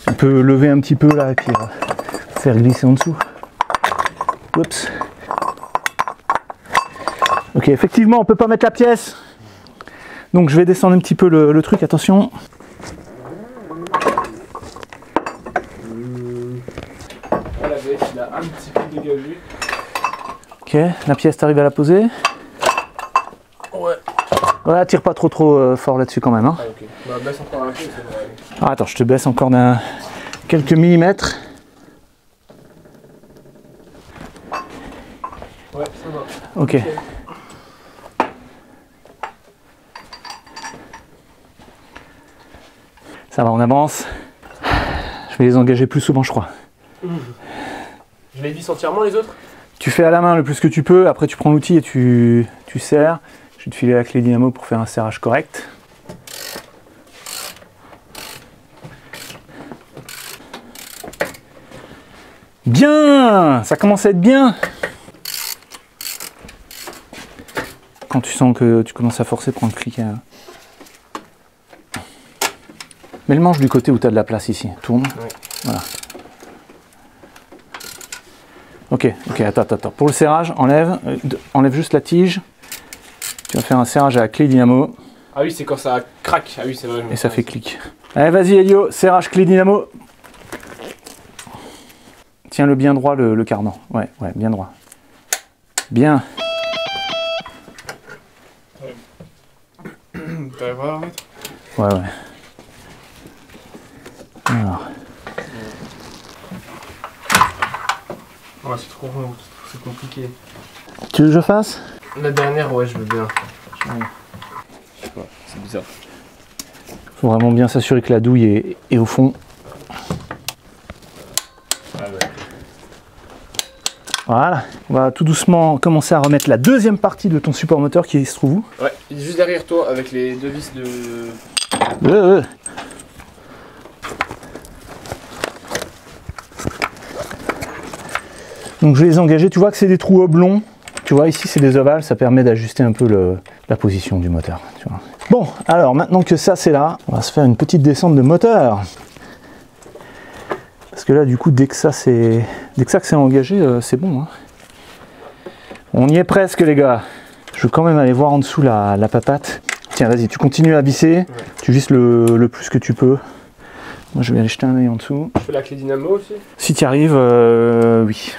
Speaker 1: On peut lever un petit peu là et puis faire glisser en dessous. Oups. Ok, effectivement, on peut pas mettre la pièce. Donc je vais descendre un petit peu le truc, attention.
Speaker 4: Là, la baie, il a un petit peu dégagé.
Speaker 1: Ok, la pièce, t'arrives à la poser?
Speaker 4: Ouais.
Speaker 1: Ouais, tire pas trop fort là-dessus quand même. Hein.
Speaker 4: Ah, ok. Bah, baisse encore un peu, ça va aller.
Speaker 1: Ah, attends, je te baisse encore d'un quelques millimètres. Ok. Ça va, on avance. Je vais les engager plus souvent, je crois.
Speaker 4: Je les visse entièrement les autres?
Speaker 1: Tu fais à la main le plus que tu peux, après tu prends l'outil et tu serres. Je vais te filer la clé dynamo pour faire un serrage correct. Bien! Ça commence à être bien! Quand tu sens que tu commences à forcer, prends le clic. Mets le manche du côté où tu as de la place ici. Tourne.
Speaker 4: Ouais.
Speaker 1: Voilà. Ok, attends. Pour le serrage, enlève juste la tige. Tu vas faire un serrage à la clé dynamo.
Speaker 4: Ah oui, c'est quand ça craque. Ah oui, c'est vrai.
Speaker 1: Et ça fait clic. Allez, vas-y Elio, serrage clé dynamo. Tiens-le bien droit le cardan. Ouais, bien droit. Bien.
Speaker 3: T'arrives à la remettre?
Speaker 1: Ouais. Alors.
Speaker 4: Ouais, c'est trop rond, c'est compliqué.
Speaker 1: Tu veux que je fasse?
Speaker 4: La dernière, ouais, je veux bien.
Speaker 3: Je sais pas, c'est bizarre.
Speaker 1: Faut vraiment bien s'assurer que la douille est au fond.
Speaker 3: Ah ouais.
Speaker 1: Voilà. On va tout doucement commencer à remettre la deuxième partie de ton support moteur qui se trouve où?
Speaker 4: Ouais, il est juste derrière toi avec les deux vis de...
Speaker 1: Donc je vais les engager, tu vois que c'est des trous oblongs. Tu vois ici c'est des ovales, ça permet d'ajuster un peu la position du moteur. Tu vois. Bon, alors maintenant que ça c'est là, on va se faire une petite descente de moteur. Parce que là du coup dès que ça c'est engagé, c'est bon. Hein. On y est presque les gars. Je veux quand même aller voir en dessous la papate. Tiens vas-y, tu continues à visser, ouais. Tu visses le plus que tu peux. Moi je vais aller jeter un œil en dessous.
Speaker 4: Je fais la clé dynamo aussi?
Speaker 1: Si tu y arrives, oui.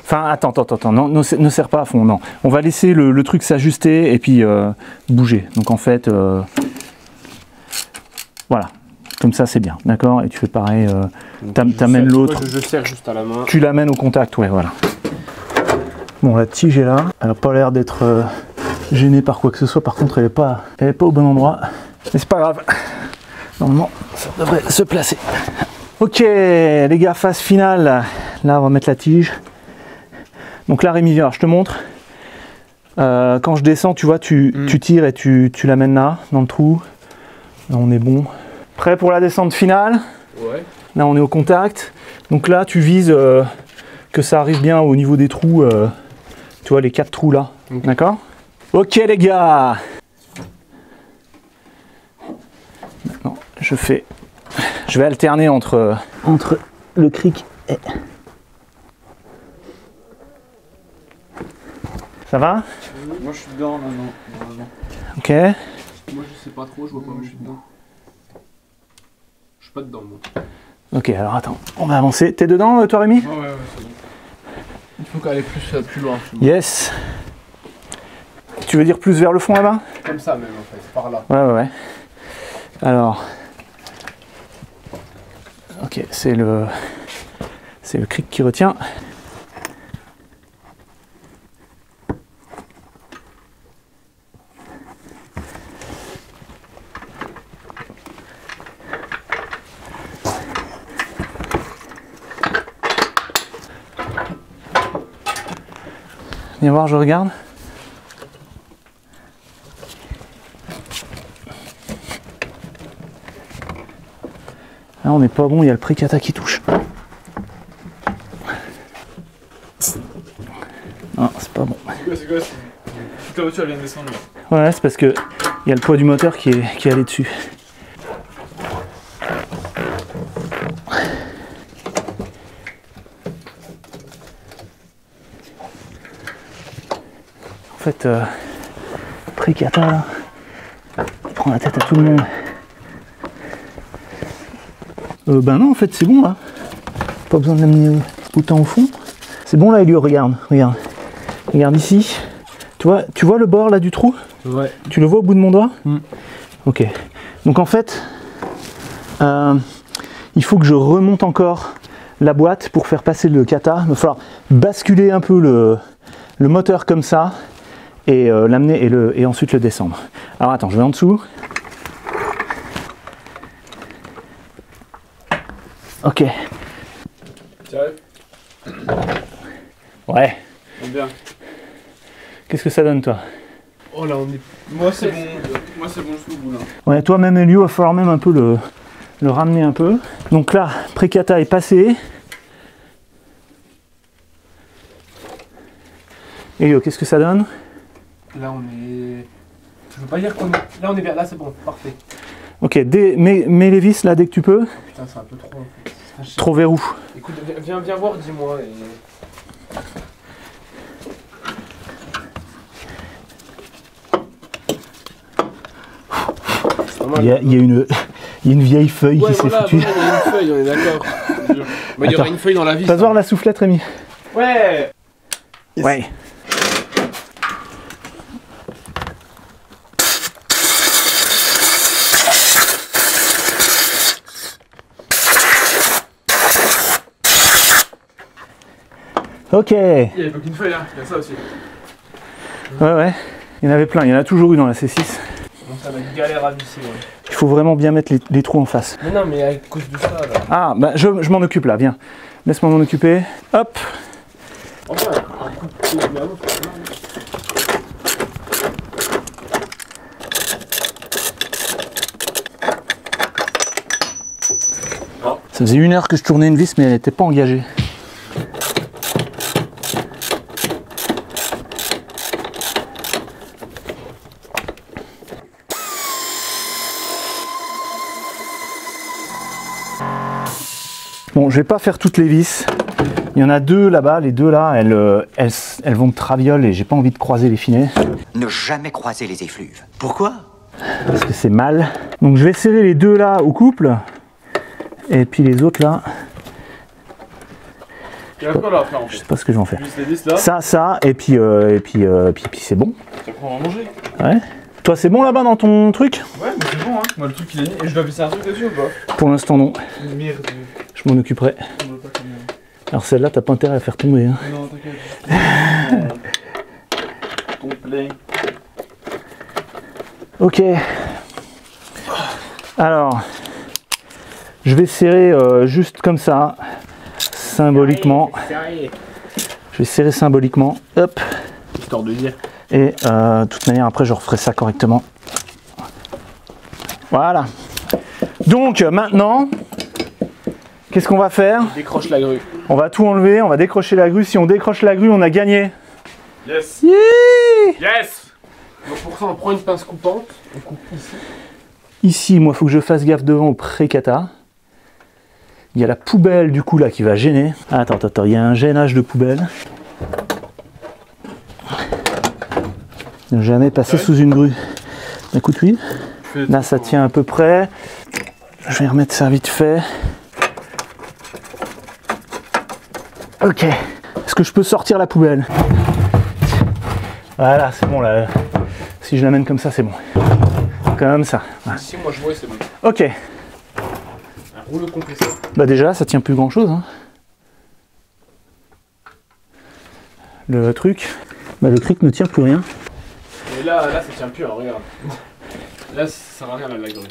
Speaker 1: Enfin, attends, non, ne serre pas à fond, non. On va laisser le truc s'ajuster et puis bouger. Donc en fait, voilà. Comme ça, c'est bien, d'accord? Et tu fais pareil, t'amènes l'autre.
Speaker 4: Je serre juste à la main.
Speaker 1: Tu l'amènes au contact, ouais, voilà. Bon, la tige est là. Elle n'a pas l'air d'être gênée par quoi que ce soit. Par contre, elle est pas au bon endroit. Mais c'est pas grave. Normalement, ça devrait se placer. Ok, les gars, phase finale. Là, on va mettre la tige. Donc là, Rémi, viens, je te montre. Quand je descends, tu vois, tu tires et tu l'amènes là, dans le trou. Là, on est bon. Prêt pour la descente finale?
Speaker 4: Ouais.
Speaker 1: Là, on est au contact. Donc là, tu vises que ça arrive bien au niveau des trous. Tu vois, les 4 trous là. Okay. D'accord? Ok, les gars. Maintenant, je vais alterner entre le cric et... Ça va?
Speaker 3: Moi je suis dedans là, non.
Speaker 1: Ok.
Speaker 4: Moi je sais pas trop, je vois pas où je suis dedans. Je suis pas dedans moi.
Speaker 1: Ok, alors attends, on va avancer. T'es dedans toi Rémi?
Speaker 3: Ouais, c'est bon.
Speaker 4: Il faut qu'elle aille plus loin.
Speaker 1: Yes. Tu veux dire plus vers le fond là-bas?
Speaker 4: Comme ça même en fait, par là.
Speaker 1: Ouais. Alors. Ok, c'est le cric qui retient. Viens voir, je regarde. Là, on n'est pas bon, il y a le pré-cata qui touche. Non, c'est pas bon.
Speaker 3: C'est quoi toute la voiture elle vient de descendre là.
Speaker 1: Ouais, c'est parce que il y a le poids du moteur qui est allé dessus. En fait, pré-cata là, il prend la tête à tout le monde. Ben non, en fait, c'est bon là. Pas besoin de l'amener autant au fond. C'est bon là, Elio, regarde. Regarde ici. Tu vois le bord là du trou?
Speaker 4: Ouais.
Speaker 1: Tu le vois au bout de mon doigt? Ok. Donc en fait, il faut que je remonte encore la boîte pour faire passer le kata. Il va falloir basculer un peu le moteur comme ça et l'amener et ensuite le descendre. Alors attends, je vais en dessous. Ok.
Speaker 3: Sérieux?
Speaker 1: Ouais.
Speaker 3: Bien.
Speaker 1: Qu'est-ce que ça donne toi?
Speaker 4: Oh là, on est.
Speaker 3: Moi c'est bon. Moi c'est bon, je suis au bout là.
Speaker 1: Ouais, toi même Elio, il va falloir même un peu le ramener un peu. Donc là, Precata est passé. Elio, qu'est-ce que ça donne?
Speaker 4: Là, on est. Je veux pas dire qu'on est. Là, on est bien. Là, c'est bon, parfait.
Speaker 1: Ok, mets les vis là dès que tu peux.
Speaker 4: Putain, c'est un peu trop. En fait.
Speaker 1: Trop verrou.
Speaker 4: Écoute, viens voir, dis-moi. Et...
Speaker 1: Il y a une vieille feuille
Speaker 4: ouais,
Speaker 1: qui s'est
Speaker 4: voilà,
Speaker 1: foutue.
Speaker 4: voilà, il y a une feuille, on est d'accord. Mais il y aura une feuille dans la vis.
Speaker 1: Passe voir la soufflette, Rémi.
Speaker 4: Ouais.
Speaker 1: Yes. Ouais. Ok.
Speaker 3: Il n'y avait pas qu'une feuille là, il y a ça aussi.
Speaker 1: Ouais. Il y en avait plein, il y en a toujours eu dans la C6.
Speaker 4: Bon, ça va être galère à visser. Ouais.
Speaker 1: Il faut vraiment bien mettre les trous en face.
Speaker 4: Mais non, mais à cause de ça là.
Speaker 1: Ah, bah je m'en occupe là, viens. Laisse-moi m'en occuper. Hop.
Speaker 4: Enfin, un coup de pied de la nôtre, c'est
Speaker 1: Ça faisait 1 heure que je tournais une vis, mais elle n'était pas engagée. Bon, je vais pas faire toutes les vis. Il y en a 2 là-bas. Les 2 là, elles vont de traviole et j'ai pas envie de croiser les filets.
Speaker 5: Ne jamais croiser les effluves. Pourquoi?
Speaker 1: Parce que c'est mal. Donc je vais serrer les 2 là au couple. Et puis les autres là,
Speaker 3: Il y a quoi là à faire en
Speaker 1: je
Speaker 3: fait?
Speaker 1: sais pas ce que je vais en faire.
Speaker 3: Juste les vis là.
Speaker 1: Ça, et puis c'est bon.
Speaker 3: Ça prend à manger.
Speaker 1: Ouais. Toi, c'est bon là-bas dans ton truc?
Speaker 3: Ouais, mais c'est bon hein. Moi le truc il est mis. Et je dois visser un truc dessus ou pas?
Speaker 1: Pour l'instant, non.
Speaker 3: Merde.
Speaker 1: Je m'en occuperai.
Speaker 3: On veut pas comme
Speaker 1: Alors celle-là, t'as pas intérêt à faire tomber. Hein.
Speaker 3: Non, t'inquiète. Ton plein.
Speaker 1: Ok. Alors, je vais serrer juste comme ça, symboliquement. Je vais serrer symboliquement. Hop.
Speaker 4: histoire de dire.
Speaker 1: Et de toute manière, après, je referai ça correctement. Voilà. Donc maintenant, qu'est-ce qu'on va faire?
Speaker 4: Décroche la grue.
Speaker 1: On va tout enlever, on va décrocher la grue. Si on décroche la grue, on a gagné.
Speaker 3: Yes.
Speaker 1: Yeah.
Speaker 3: Yes.
Speaker 4: Donc pour ça, on prend une pince coupante, on coupe ici.
Speaker 1: Ici, moi, il faut que je fasse gaffe devant au Precata. Il y a la poubelle, du coup, là, qui va gêner. Attends, il y a un gênage de poubelle. Ne jamais passer sous une grue. Écoute, oui. Là, ça tient à peu près. Je vais remettre ça vite fait. Ok. Est-ce que je peux sortir la poubelle? Voilà, c'est bon, là. Si je l'amène comme ça, c'est bon. Comme ça. Voilà.
Speaker 4: Ici, moi je vois, c'est bon.
Speaker 1: Ok.
Speaker 4: Un rouleau compresseur.
Speaker 1: Bah déjà, ça tient plus grand chose. Hein. Le truc ne tient plus rien.
Speaker 4: Et là, ça tient plus, hein, regarde. Là, ça sert à rien la grue.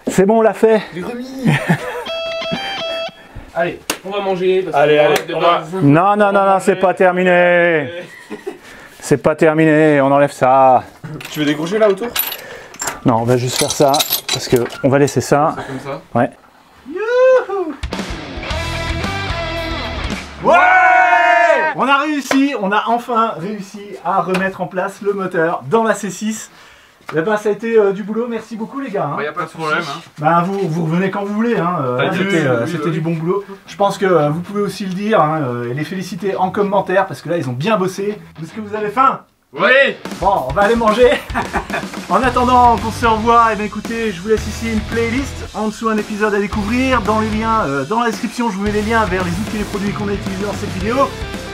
Speaker 1: C'est bon, on l'a fait.
Speaker 4: Des remis. Allez, on va manger. Parce
Speaker 3: Allez,
Speaker 4: qu'on
Speaker 3: allez,
Speaker 4: arrête de
Speaker 3: on va-
Speaker 4: manger.
Speaker 1: Non, c'est pas terminé. C'est pas terminé, on enlève ça.
Speaker 3: Tu veux décrocher là autour?
Speaker 1: Non, on va juste faire ça, parce que on va laisser ça.
Speaker 3: Comme ça.
Speaker 1: Ouais. On a réussi, on a enfin réussi à remettre en place le moteur dans la C6. Eh ben, ça a été du boulot, merci beaucoup les gars. Hein.
Speaker 3: Bah, y a pas de problème. Hein.
Speaker 1: Ben, vous revenez quand vous voulez, hein.
Speaker 3: T'as dit
Speaker 1: C'était
Speaker 3: oui,
Speaker 1: c'était
Speaker 3: oui.
Speaker 1: du bon boulot. Je pense que vous pouvez aussi le dire hein, et les féliciter en commentaire parce que là ils ont bien bossé. Est-ce que vous avez faim?
Speaker 3: Oui.
Speaker 1: Bon, on va aller manger. En attendant qu'on se revoie, eh bien, écoutez, je vous laisse ici une playlist. En dessous, un épisode à découvrir. Dans les liens, dans la description, je vous mets les liens vers les outils et les produits qu'on a utilisés dans cette vidéo.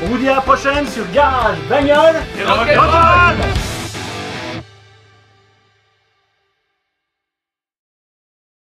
Speaker 1: On vous dit à la prochaine sur Garage Bagnole
Speaker 3: Et rock'n'roll.